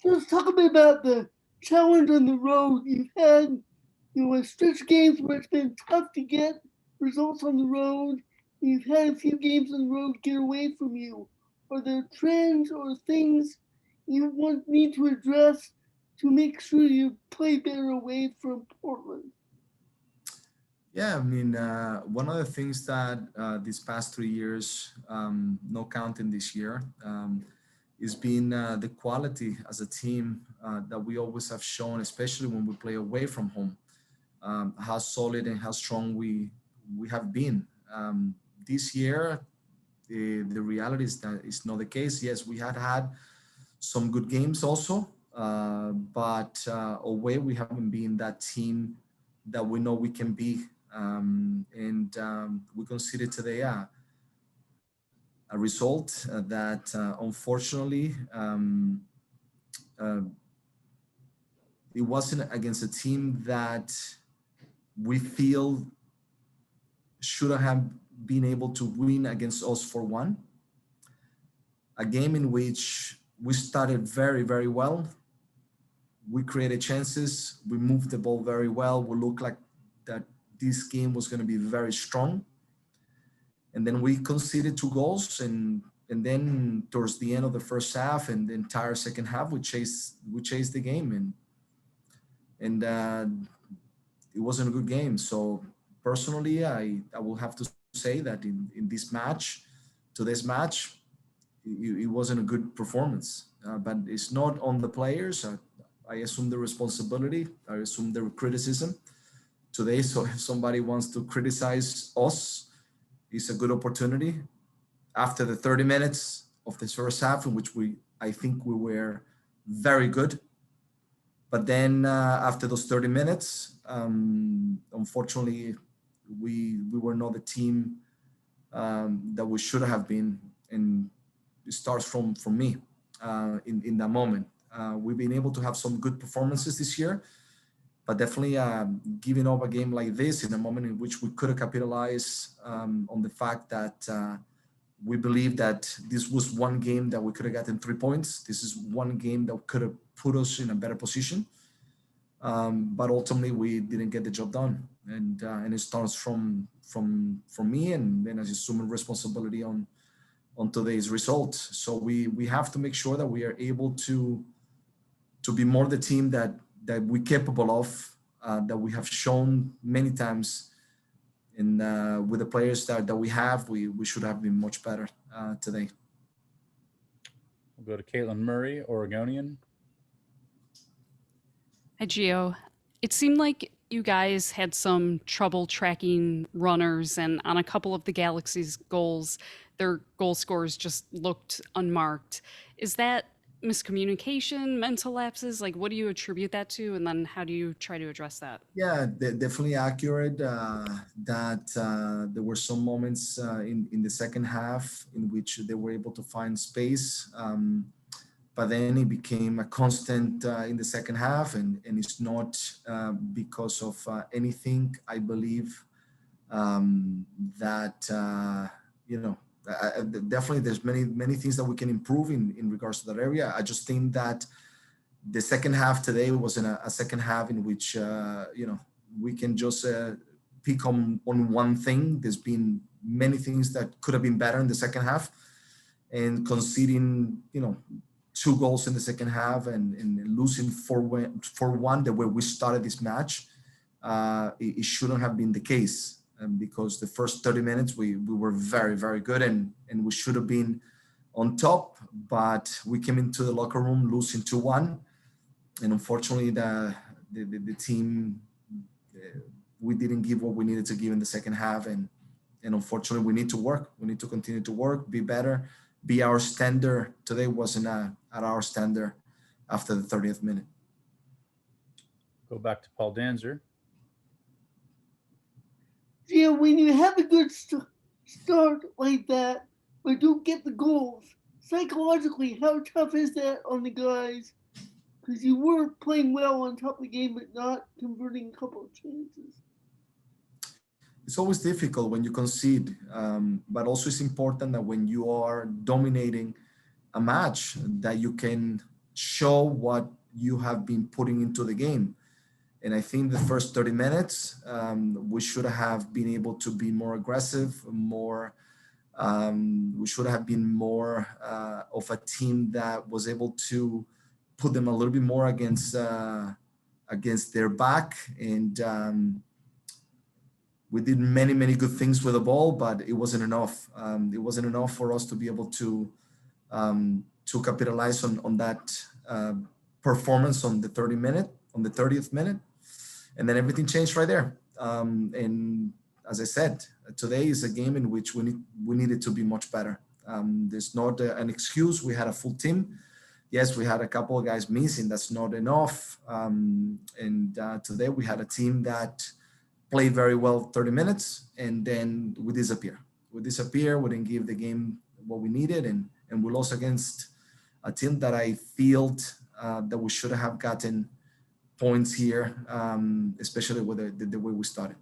Just talk a bit about the challenge on the road. You've had, a stretch games where it's been tough to get results on the road. You've had a few games on the road get away from you. Are there trends or things you want need to address to make sure you play better away from Portland? Yeah, I mean, one of the things that these past 3 years, no counting this year, is been the quality as a team that we always have shown, especially when we play away from home. How solid and how strong we have been. This year, the reality is that it's not the case. Yes, we had some good games also, but away we haven't been that team that we know we can be. And we consider today a result that unfortunately uh, it wasn't against a team that we feel should have been able to win against us for one. A game in which we started very, very well. We created chances. We moved the ball very well. We looked like that this game was going to be very strong. And then we conceded 2 goals, and then towards the end of the first half and the entire second half, we chased the game, and it wasn't a good game. So personally, I will have to say that in this match, today's match, it wasn't a good performance. But it's not on the players. I assume the responsibility. I assume the criticism today. So if somebody wants to criticize us, it's a good opportunity. After the 30 minutes of this first half, in which I think we were very good, but then after those 30 minutes, unfortunately, we were not the team that we should have been, and it starts from me in that moment. We've been able to have some good performances this year, but definitely giving up a game like this in a moment in which we could have capitalized on the fact that we believe that this was one game that we could have gotten 3 points. This is one game that could have put us in a better position. But ultimately, we didn't get the job done, and it starts from me, and then I assume responsibility on today's result. So we have to make sure that we are able to be more the team that we're capable of, that we have shown many times. And with the players that we have, we should have been much better today. We'll go to Caitlin Murray, Oregonian. Hi, Gio. It seemed like you guys had some trouble tracking runners, and on a couple of the Galaxy's goals, their goal scores just looked unmarked. Is that miscommunication, mental lapses? Like, what do you attribute that to? And then how do you try to address that? Yeah, definitely accurate. That there were some moments in the second half in which they were able to find space, but then it became a constant in the second half, and it's not because of anything. I believe that definitely there's many things that we can improve in regards to that area. I just think that the second half today was in a second half in which we can just pick on one thing. There's been many things that could have been better in the second half, and conceding 2 goals in the second half and losing 4-1 the way we started this match, it shouldn't have been the case, because the first 30 minutes we were very, very good, and we should have been on top, but we came into the locker room losing 2-1, and unfortunately the team, we didn't give what we needed to give in the second half, and unfortunately we need to work. We need to continue to work, be better, be our standard. Today wasn't at our standard after the 30th minute. Go back to Paul Danzer. Yeah, when you have a good start like that, but don't get the goals, psychologically, how tough is that on the guys? Because you were playing well on top of the game, but not converting a couple of chances. It's always difficult when you concede, but also it's important that when you are dominating a match, that you can show what you have been putting into the game. And I think the first 30 minutes, we should have been able to be more aggressive, more. We should have been more of a team that was able to put them a little bit more against their back. And we did many good things with the ball, but it wasn't enough. It wasn't enough for us to be able to capitalize on that performance on the 30th minute, and then everything changed right there. And as I said, today is a game in which we needed to be much better. There's not an excuse. We had a full team. Yes, we had a couple of guys missing. That's not enough. And today we had a team that played very well 30 minutes, and then we disappear. We didn't give the game what we needed, and we lost against a team that I feel that we should have gotten points here, especially with the way we started.